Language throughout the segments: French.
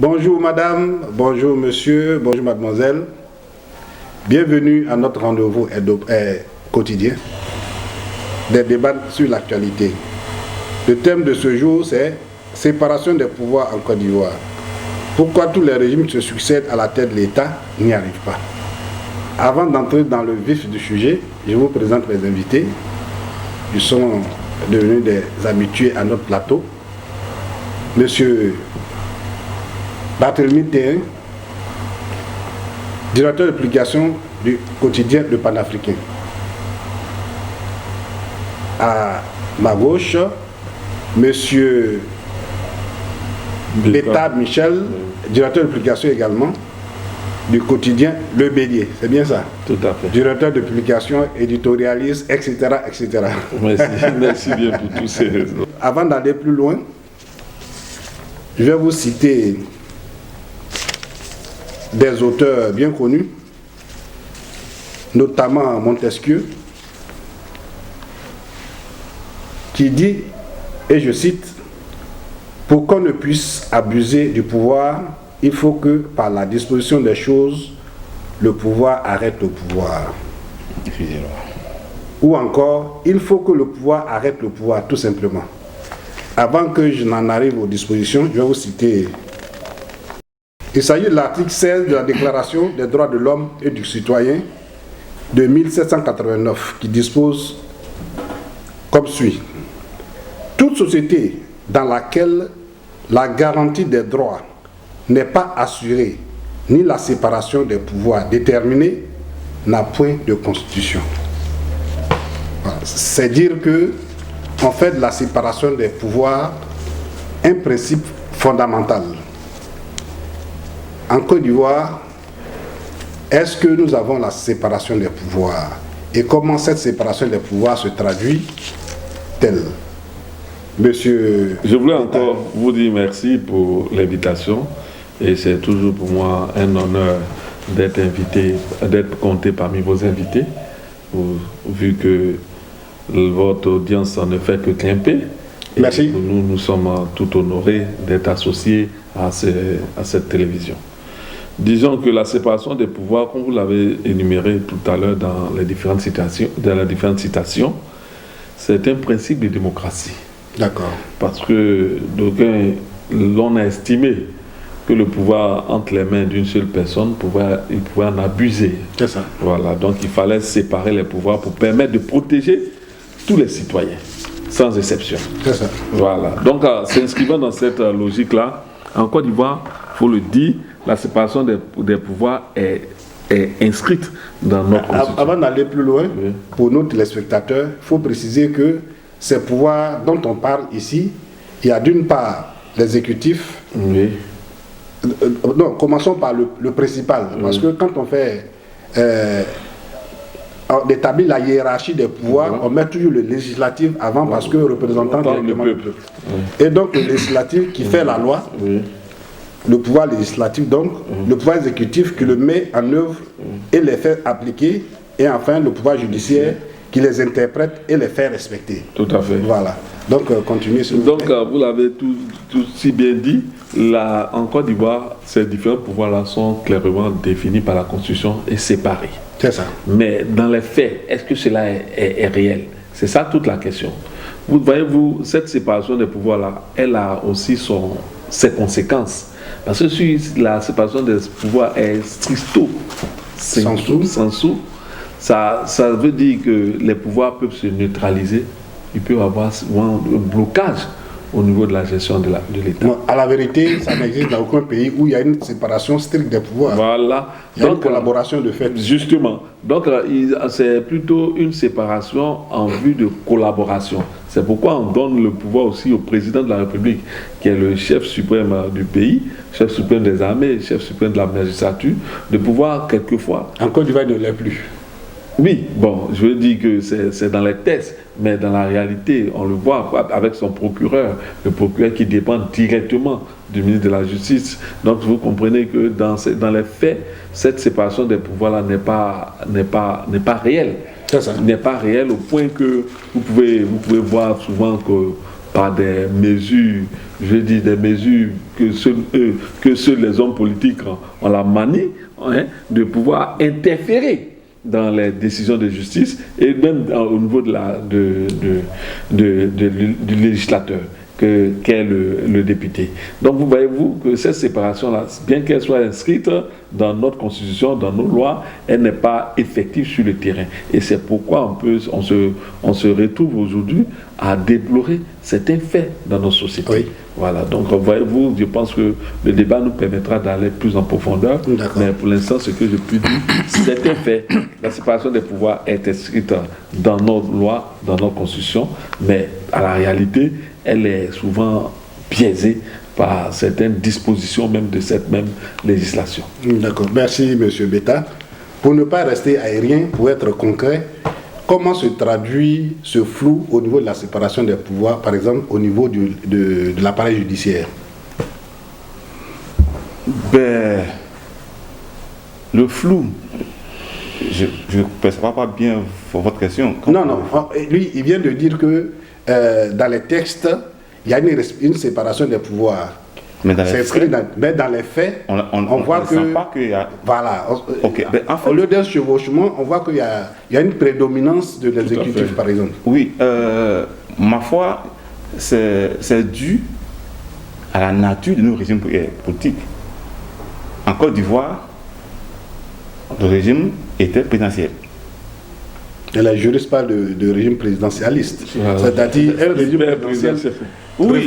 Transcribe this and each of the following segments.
Bonjour madame, bonjour monsieur, bonjour mademoiselle. Bienvenue à notre rendez-vous quotidien des débats sur l'actualité. Le thème de ce jour, c'est séparation des pouvoirs en Côte d'Ivoire. Pourquoi tous les régimes qui se succèdent à la tête de l'État n'y arrivent pas? Avant d'entrer dans le vif du sujet, je vous présente les invités. Ils sont devenus des habitués à notre plateau. Monsieur Barthélemy Théin, directeur de publication du quotidien Le Panafricain. À ma gauche, monsieur Beta Michel, directeur de publication également du quotidien Le Bélier. C'est bien ça? Tout à fait. Directeur de publication, éditorialiste, etc. etc. Merci bien pour tous ces raisons. Avant d'aller plus loin, je vais vous citer des auteurs bien connus, notamment Montesquieu, qui dit, et je cite, « Pour qu'on ne puisse abuser du pouvoir, il faut que, par la disposition des choses, le pouvoir arrête le pouvoir. » Ou encore, « Il faut que le pouvoir arrête le pouvoir, tout simplement. » Avant que je n'en arrive aux dispositions, je vais vous citer. Il s'agit de l'article 16 de la Déclaration des droits de l'homme et du citoyen de 1789 qui dispose comme suit. Toute société dans laquelle la garantie des droits n'est pas assurée ni la séparation des pouvoirs déterminée n'a point de constitution. Voilà. C'est dire que on fait de la séparation des pouvoirs un principe fondamental. En Côte d'Ivoire, est-ce que nous avons la séparation des pouvoirs? Et comment cette séparation des pouvoirs se traduit-elle? Monsieur... Je voulais encore vous dire merci pour l'invitation. Et c'est toujours pour moi un honneur d'être invité, d'être compté parmi vos invités, vu que votre audience ne fait que grimper. Merci. Nous sommes tout honorés d'être associés à cette télévision. Disons que la séparation des pouvoirs, comme vous l'avez énuméré tout à l'heure dans les différentes citations, c'est un principe de démocratie. D'accord. Parce que l'on a estimé que le pouvoir entre les mains d'une seule personne, il pouvait en abuser. C'est ça. Voilà, donc il fallait séparer les pouvoirs pour permettre de protéger tous les citoyens, sans exception. C'est ça. Voilà, donc s'inscrivant dans cette logique-là, en Côte d'Ivoire, il faut le dire, la séparation des pouvoirs est inscrite dans notre constitution. Avant d'aller plus loin, oui, pour nos téléspectateurs, il faut préciser que ces pouvoirs dont on parle ici, il y a d'une part l'exécutif. Oui. Non, commençons par le principal, parce que quand on fait on établit la hiérarchie des pouvoirs, on met toujours le législatif avant parce que représentant directement le peuple. Et donc le législatif qui fait la loi, le pouvoir législatif donc, le pouvoir exécutif qui le met en œuvre et les fait appliquer, et enfin le pouvoir judiciaire qui les interprète et les fait respecter. Tout à fait. Voilà. Donc continuez sur. Donc vous l'avez tout si bien dit, en Côte d'Ivoire, ces différents pouvoirs-là sont clairement définis par la Constitution et séparés. C'est ça. Mais dans les faits, est-ce que cela est réel? C'est ça toute la question. Vous voyez-vous, cette séparation des pouvoirs-là, elle a aussi ses conséquences. Parce que si la séparation des pouvoirs est stricto sensu, ça veut dire que les pouvoirs peuvent se neutraliser. Il peut y avoir souvent un blocage au niveau de la gestion de l'État. À la vérité, ça n'existe dans aucun pays où il y a une séparation stricte des pouvoirs. Voilà. Il y a une collaboration de fait. Justement. Donc, c'est plutôt une séparation en vue de collaboration. C'est pourquoi on donne le pouvoir aussi au président de la République, qui est le chef suprême du pays, chef suprême des armées, chef suprême de la magistrature, de pouvoir quelquefois... En Côte d'Ivoire, il ne l'est plus. Oui, bon, je veux dire que c'est dans les textes, mais dans la réalité, on le voit avec son procureur, le procureur qui dépend directement du ministre de la Justice. Donc vous comprenez que dans les faits, cette séparation des pouvoirs-là n'est pas réelle. C'est ça. N'est pas réelle au point que vous pouvez voir souvent par des mesures, je dis des mesures que seuls les hommes politiques ont la manie, hein, de pouvoir interférer dans les décisions de justice et même au niveau du législateur qu'est le député. Donc vous voyez-vous que cette séparation-là, bien qu'elle soit inscrite dans notre constitution, dans nos lois, elle n'est pas effective sur le terrain. Et c'est pourquoi on se retrouve aujourd'hui à déplorer certains faits dans nos sociétés. Oui. Voilà, donc voyez-vous, je pense que le débat nous permettra d'aller plus en profondeur. Mais pour l'instant, ce que je peux dire, c'est un fait. La séparation des pouvoirs est inscrite dans nos lois, dans nos constitutions, mais à la réalité, elle est souvent biaisée par certaines dispositions même de cette même législation. D'accord, merci M. Betta. Pour ne pas rester aérien, pour être concret, comment se traduit ce flou au niveau de la séparation des pouvoirs, par exemple au niveau de l'appareil judiciaire? Le flou, je ne perçois pas bien votre question. Non, lui, il vient de dire que dans les textes, il y a une séparation des pouvoirs. Mais dans les faits, on voit que... pas qu'il y a... Voilà. Okay. En fait, au lieu d'un chevauchement, on voit qu'il y a une prédominance de l'exécutif, par exemple. Oui, ma foi, c'est dû à la nature de nos régimes politiques. En Côte d'Ivoire, le régime était présidentiel. Et la juriste parle de régime présidentialiste. C'est-à-dire un régime présidentiel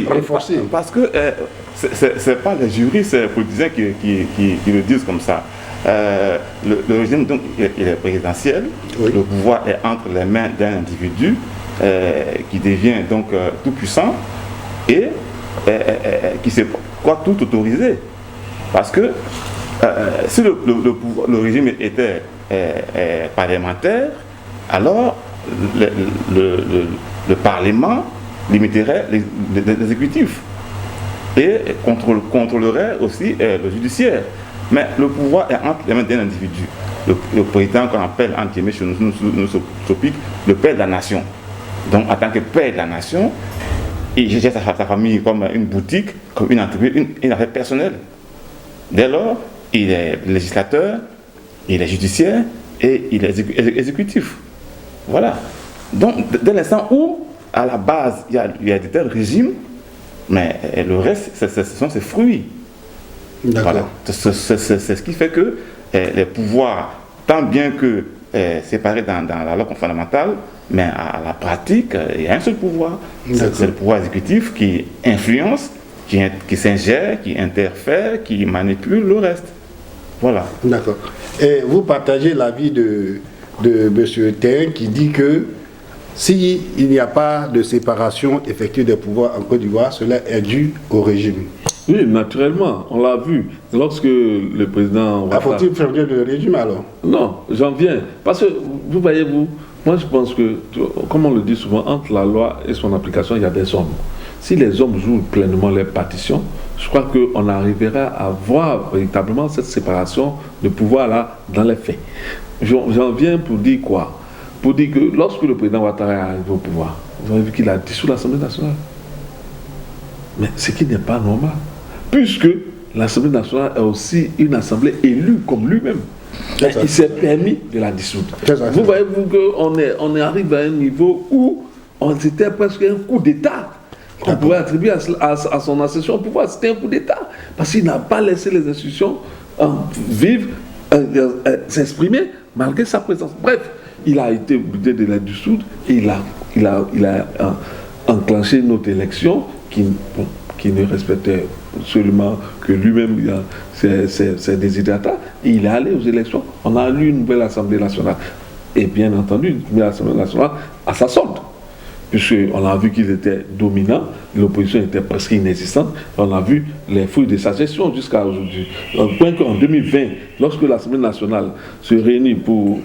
renforcé. Parce que ce n'est pas les juristes, les politiciens qui le disent comme ça. Le régime, donc, il est présidentiel. Oui. Le pouvoir est entre les mains d'un individu qui devient donc tout puissant et qui sait quoi tout autoriser. Parce que si le régime était parlementaire, alors le Parlement limiterait l'exécutif et contrôlerait aussi le judiciaire. Mais le pouvoir est entre les mains d'un individu. Le président qu'on appelle entre guillemets chez nous le père de la nation. Donc en tant que père de la nation, il gère sa famille comme une boutique, comme une entreprise, une affaire personnelle. Dès lors, il est législateur, il est judiciaire et il est exécutif. Voilà. Donc, dès l'instant où, à la base, il y a de tels régimes, mais le reste, ce sont ses fruits. Voilà. C'est ce qui fait que les pouvoirs, tant bien que séparés dans la loi fondamentale, mais à la pratique, il y a un seul pouvoir. C'est le pouvoir exécutif qui influence, qui s'ingère, qui interfère, qui manipule le reste. Voilà. D'accord. Et vous partagez l'avis de M. Théin qui dit que s'il n'y a pas de séparation effective des pouvoirs en Côte d'Ivoire, cela est dû au régime. Oui, naturellement, on l'a vu. Lorsque le président... Faut-il faire le régime alors? Non, j'en viens. Parce que, vous voyez-vous, moi je pense que, comme on le dit souvent, entre la loi et son application, il y a des hommes. Si les hommes jouent pleinement leur partition, je crois qu'on arrivera à voir véritablement cette séparation de pouvoir-là dans les faits. J'en viens pour dire quoi? Pour dire que lorsque le président Ouattara est arrivé au pouvoir, vous avez vu qu'il a dissous l'Assemblée nationale. Mais ce qui n'est pas normal, puisque l'Assemblée nationale est aussi une assemblée élue comme lui-même. Il s'est permis de la dissoudre. Vous voyez-vous qu'on arrive à un niveau où c'était presque un coup d'État qu'on pourrait attribuer à son accession au pouvoir. C'était un coup d'État, parce qu'il n'a pas laissé les institutions vivre, s'exprimer, malgré sa présence. Bref, il a été obligé de la dissoudre et il a enclenché une autre élection qui ne respectait absolument que lui-même ses désidératas. Et il est allé aux élections. On a eu une nouvelle Assemblée nationale. Et bien entendu, une nouvelle Assemblée nationale à sa solde. Puisqu'on a vu qu'il était dominant, l'opposition était presque inexistante, on a vu les fruits de sa gestion jusqu'à aujourd'hui. Au point qu'en 2020, lorsque l'Assemblée nationale se réunit pour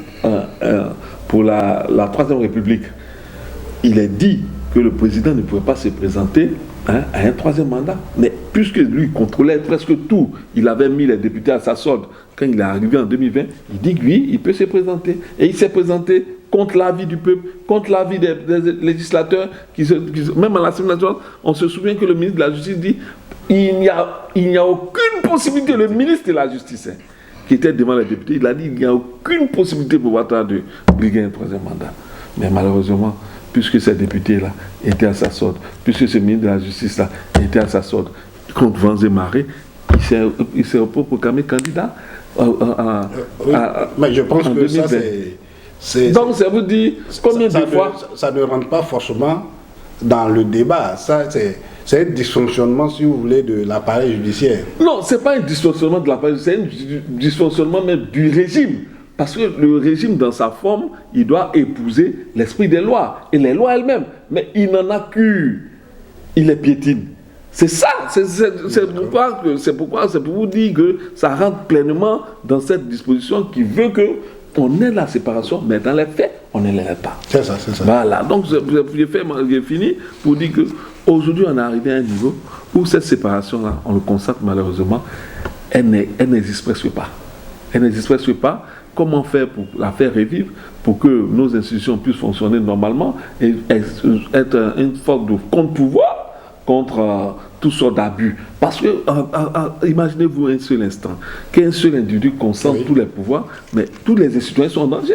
la Troisième République, il est dit que le président ne pouvait pas se présenter à un troisième mandat. Mais puisque lui contrôlait presque tout, il avait mis les députés à sa solde. Quand il est arrivé en 2020, il dit que lui, il peut se présenter. Et il s'est présenté contre l'avis du peuple, contre l'avis des législateurs, même à l'Assemblée nationale, on se souvient que le ministre de la Justice dit il n'y a aucune possibilité, le ministre de la Justice, qui était devant les députés, il a dit il n'y a aucune possibilité pour Ouattara de briguer un troisième mandat. Mais malheureusement, puisque ces députés-là étaient à sa sorte, puisque ce ministre de la Justice-là était à sa sorte, contre vents et marées, il s'est proclamé candidat. Mais je pense que 2020. ça, c'est... Donc, ça vous dit combien de fois... Ça ne rentre pas forcément dans le débat. Ça, c'est un dysfonctionnement, si vous voulez, de l'appareil judiciaire. Non, ce n'est pas un dysfonctionnement de l'appareil, c'est un dysfonctionnement même du régime. Parce que le régime, dans sa forme, il doit épouser l'esprit des lois et les lois elles-mêmes. Mais il n'en a qu'une. Il les piétine. C'est ça. C'est pourquoi c'est pour vous dire que ça rentre pleinement dans cette disposition qui veut qu'on ait la séparation, mais dans les faits, on ne l'ait pas. C'est ça, c'est ça. Voilà. Donc, j'ai fini pour dire qu'aujourd'hui, on est arrivé à un niveau où cette séparation-là, on le constate malheureusement, elle n'existe presque pas. Elle n'existe presque pas. Comment faire pour la faire revivre, pour que nos institutions puissent fonctionner normalement et être une forme de contre-pouvoir contre toutes sortes d'abus. Parce que, imaginez-vous un seul instant, qu'un seul individu concentre tous les pouvoirs, mais tous les citoyens sont en danger.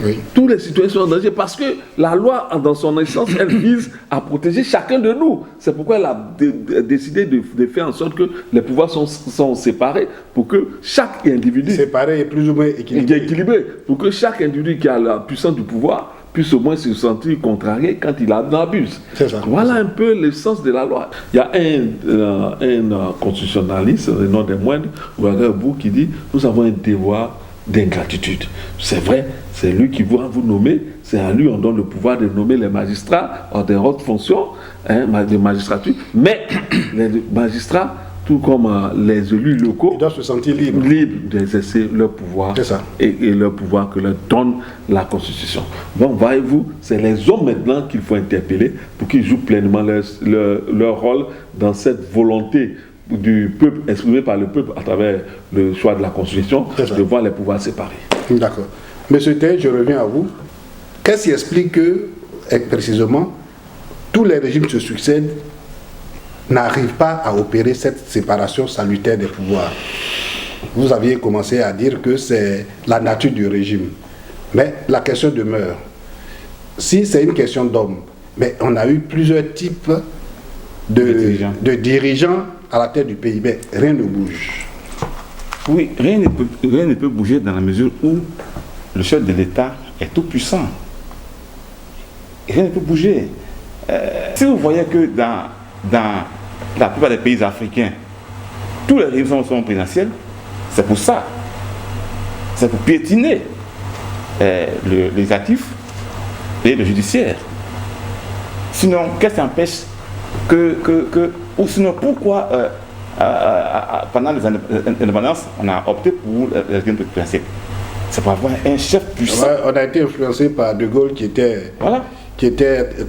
Oui. Tous les citoyens sont en danger parce que la loi, dans son essence, elle vise à protéger chacun de nous. C'est pourquoi elle a décidé de faire en sorte que les pouvoirs sont séparés pour que chaque individu... Séparé et plus ou moins équilibré. Pour que chaque individu qui a la puissance du pouvoir puisse au moins se sentir contrarié quand il en abuse. Voilà un peu le sens de la loi. Il y a un constitutionnaliste, le nom des moindres, Ouagadougou, qui dit « Nous avons un devoir d'ingratitude ». C'est vrai, c'est lui qui va vous nommer, c'est à lui on donne le pouvoir de nommer les magistrats en des hautes fonctions, de magistrature, mais les magistrats, tout comme les élus locaux, ils doivent se sentir libres d'exercer leur pouvoir et leur pouvoir que leur donne la Constitution. Donc, voyez-vous, c'est les hommes maintenant qu'il faut interpeller pour qu'ils jouent pleinement leur rôle dans cette volonté du peuple, exprimée par le peuple à travers le choix de la Constitution, de voir les pouvoirs séparés. D'accord. Monsieur Tay, je reviens à vous. Qu'est-ce qui explique que, précisément, tous les régimes se succèdent, n'arrivent pas à opérer cette séparation salutaire des pouvoirs? Vous aviez commencé à dire que c'est la nature du régime. Mais la question demeure. Si c'est une question d'hommes, mais on a eu plusieurs types de dirigeants à la tête du pays, mais rien ne bouge. Oui, rien ne peut bouger dans la mesure où le chef de l'État est tout puissant. Rien ne peut bouger. Si vous voyez que dans la plupart des pays africains, tous les régimes sont présidentiels, c'est pour ça. C'est pour piétiner le législatif et le judiciaire. Sinon, qu'est-ce qui empêche ou sinon, pourquoi pendant les indépendances, on a opté pour le régime présidentiel? C'est pour avoir un chef puissant. Ouais, on a été influencé par De Gaulle qui était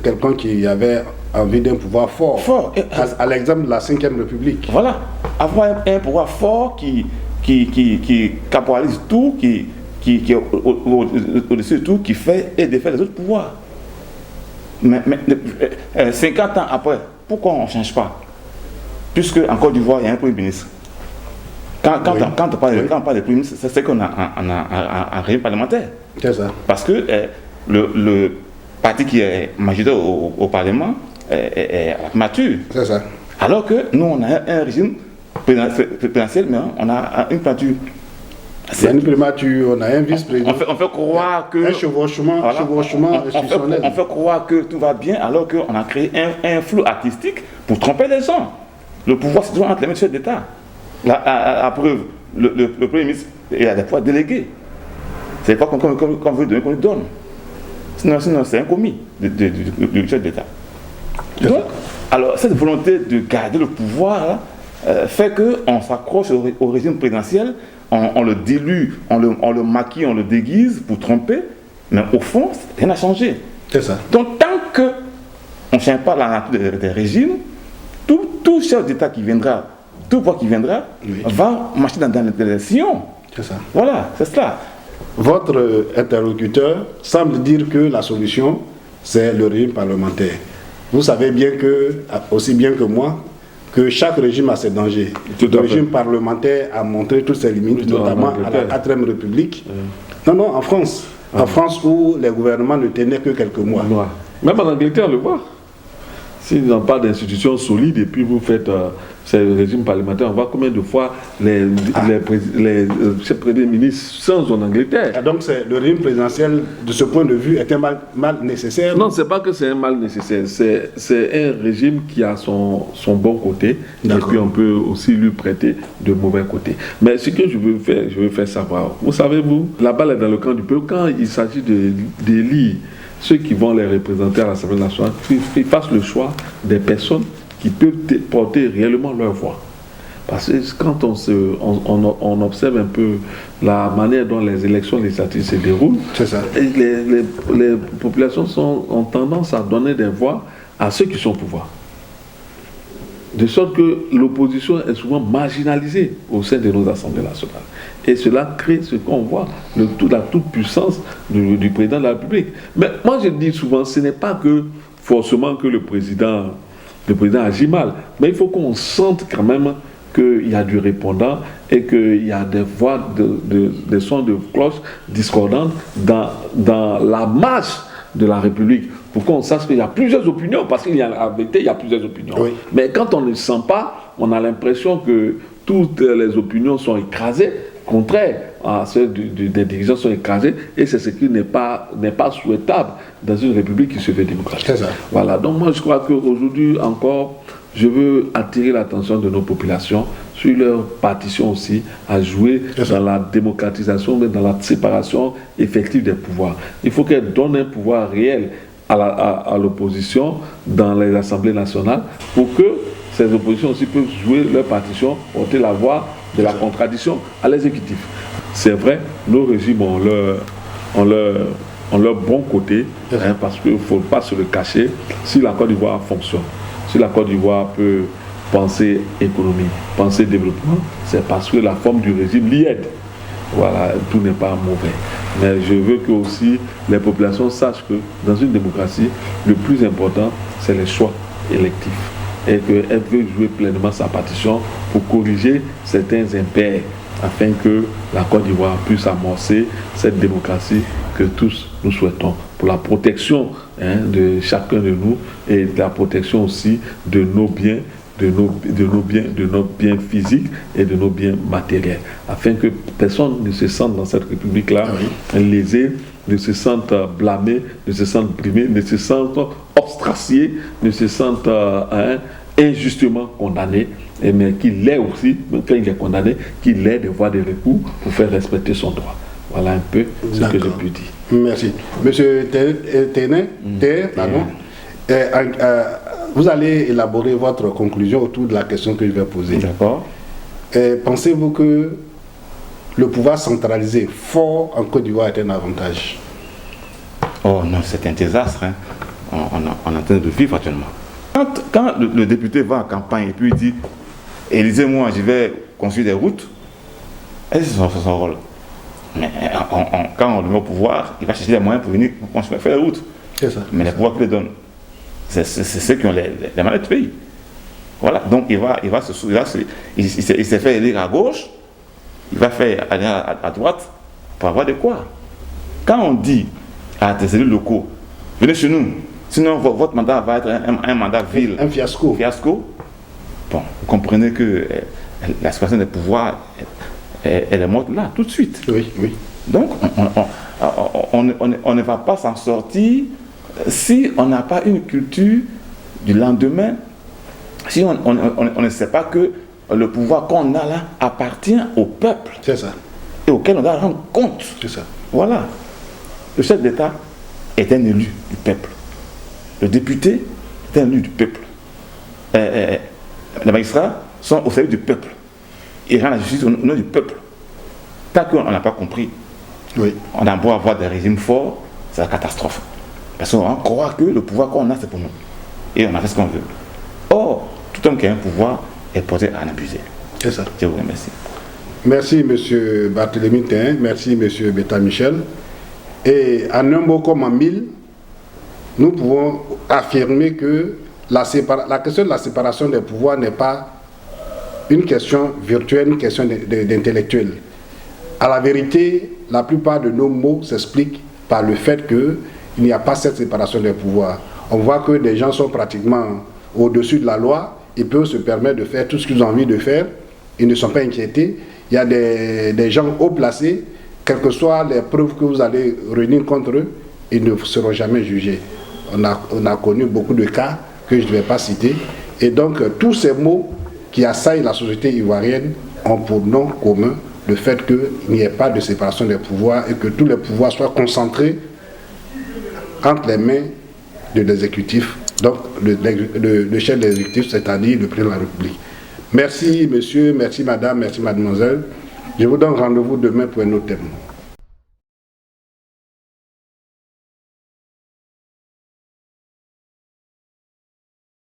quelqu'un qui avait envie d'un pouvoir fort. À l'exemple de la Ve République. Voilà. Avoir un pouvoir fort qui caporalise tout, qui est au-dessus de tout, qui fait et défait les autres pouvoirs. Mais 50 ans après, pourquoi on ne change pas? Puisque en Côte d'Ivoire, il y a un Premier ministre. Quand on parle de Premier ministre, c'est qu'on a un régime parlementaire. C'est ça. Parce que le parti qui est majoritaire au Parlement est mature. C'est ça. Alors que nous, on a un régime présidentiel, mais on a une primature. C'est une primature, on a un vice-président. On fait croire que... Un chevauchement institutionnel. On fait croire que tout va bien, alors qu'on a créé un flou artistique pour tromper les gens. Le pouvoir, c'est toujours entre les mains du chef d'État. La preuve, le Premier ministre, il a des pouvoirs délégués. C'est pas qu'on veut donner, qu'on lui donne. Sinon c'est un commis du chef d'État. Donc, alors, cette volonté de garder le pouvoir fait qu'on s'accroche au régime présidentiel, on le dilue, on le maquille, on le déguise pour tromper, mais au fond, rien n'a changé. C'est ça. Donc, tant qu'on ne change pas la nature des régimes, tout chef d'État qui viendra, tout pouvoir qui viendra, va marcher dans l'élection. C'est ça. Voilà, c'est cela. votre interlocuteur semble dire que la solution, c'est le régime parlementaire. Vous savez bien que, aussi bien que moi, que chaque régime a ses dangers. Le régime parlementaire a montré toutes ses limites, notamment à la 4e République. Non, en France. En France où les gouvernements ne tenaient que quelques mois. Même en Angleterre, on le voit. S'ils n'ont pas d'institutions solides et puis vous faites ces régimes parlementaires, on voit combien de fois les premiers ministres changent en Angleterre. Ah, donc le régime présidentiel, de ce point de vue, est un mal nécessaire? Non, c'est pas que c'est un mal nécessaire. C'est un régime qui a son bon côté et puis on peut aussi lui prêter de mauvais côtés. Mais ce que je veux faire savoir, vous savez, la balle est dans le camp du peuple. Quand il s'agit d'élire ceux qui vont les représenter à l'Assemblée nationale, qu'ils fassent le choix des personnes qui peuvent porter réellement leur voix. Parce que quand on observe un peu la manière dont les élections législatives se déroulent, les populations ont tendance à donner des voix à ceux qui sont au pouvoir. De sorte que l'opposition est souvent marginalisée au sein de nos assemblées nationales. Et cela crée ce qu'on voit, la toute-puissance du président de la République. Mais moi je dis souvent, ce n'est pas que forcément que le président agit mal, mais il faut qu'on sente quand même qu'il y a du répondant et qu'il y a des voix, des sons de cloche discordantes dans la marche de la République, pour qu'on sache qu'il y a plusieurs opinions, parce qu'il y a la vérité, il y a plusieurs opinions. Oui. Mais quand on ne sent pas, on a l'impression que toutes les opinions sont écrasées, contraire à celles des dirigeants sont écrasées, et c'est ce qui n'est pas souhaitable dans une République qui se fait démocratique. C'est ça. Voilà, donc moi je crois qu'aujourd'hui encore, je veux attirer l'attention de nos populations sur leur partition aussi à jouer dans la démocratisation, mais dans la séparation effective des pouvoirs. Il faut qu'elle donne un pouvoir réel à l'opposition dans les assemblées nationales pour que ces oppositions aussi peuvent jouer leur partition, porter la voix de la contradiction à l'exécutif. C'est vrai, nos régimes ont leur bon côté, parce qu'il ne faut pas se le cacher. Si la Côte d'Ivoire fonctionne, si la Côte d'Ivoire peut penser économie, penser développement, c'est parce que la forme du régime l'y aide. Voilà, tout n'est pas mauvais. Mais je veux que aussi les populations sachent que dans une démocratie, le plus important, c'est les choix électifs. Et qu'elle veut jouer pleinement sa partition pour corriger certains impairs, afin que la Côte d'Ivoire puisse amorcer cette démocratie que tous nous souhaitons, pour la protection de chacun de nous et la protection aussi de nos biens, de nos biens physiques et de nos biens matériels, afin que personne ne se sente dans cette République-là lésé, ne se sente blâmé, ne se sente brimé, ne se sente ostracié, ne se sente injustement condamné, mais qu'il ait aussi, quand il est condamné, qu'il ait des voies de recours pour faire respecter son droit. Voilà un peu ce que je peux dire. Merci. Monsieur Ténin, vous allez élaborer votre conclusion autour de la question que je vais poser. D'accord. Pensez-vous que le pouvoir centralisé fort en Côte d'Ivoire est un avantage? Oh non, c'est un désastre. On est en train de vivre actuellement. Quand le député va en campagne et puis il dit « Élisez-moi, je vais construire des routes », c'est son rôle. Mais quand on le met au pouvoir, il va chercher les moyens pour venir faire les routes. C'est ça. Mais les pouvoirs qu'il donne, c'est ceux qui ont les manettes du pays. Voilà, donc il s'est fait élire à gauche, il va faire aller à droite pour avoir de quoi. Quand on dit à des élus locaux, venez chez nous, sinon votre mandat va être un mandat vil. Un fiasco. Bon, vous comprenez que la situation des pouvoirs, elle est morte là, tout de suite. Oui. Donc, on ne va pas s'en sortir si on n'a pas une culture du lendemain, si on ne sait pas que le pouvoir qu'on a là appartient au peuple. C'est ça. Et auquel on doit rendre compte. C'est ça. Voilà. Le chef d'État est un élu du peuple. Le député est un élu du peuple. Les magistrats sont au service du peuple. Ils rendent la justice au nom du peuple. Tant qu'on n'a pas compris, on a beau avoir des régimes forts, c'est la catastrophe. Parce qu'on croit que le pouvoir qu'on a, c'est pour nous. Et on a fait ce qu'on veut. Or, tout homme qui a un pouvoir est porté à en abuser. C'est ça. Je vous remercie. Merci M. Barthélémy Théin, merci M. Betta Michel. Et en un mot comme en mille, nous pouvons affirmer que la question de la séparation des pouvoirs n'est pas une question virtuelle, une question d'intellectuel. À la vérité, la plupart de nos mots s'expliquent par le fait qu'il n'y a pas cette séparation des pouvoirs. On voit que des gens sont pratiquement au-dessus de la loi, ils peuvent se permettre de faire tout ce qu'ils ont envie de faire, ils ne sont pas inquiétés. Il y a des gens haut placés, quelles que soient les preuves que vous allez réunir contre eux, ils ne seront jamais jugés. On a connu beaucoup de cas que je ne vais pas citer. Et donc, tous ces mots qui assaillent la société ivoirienne ont pour nom commun le fait qu'il n'y ait pas de séparation des pouvoirs et que tous les pouvoirs soient concentrés entre les mains de l'exécutif, donc le chef de l'exécutif, c'est-à-dire le président de la République. Merci monsieur, merci madame, merci mademoiselle. Je vous donne rendez-vous demain pour un autre thème.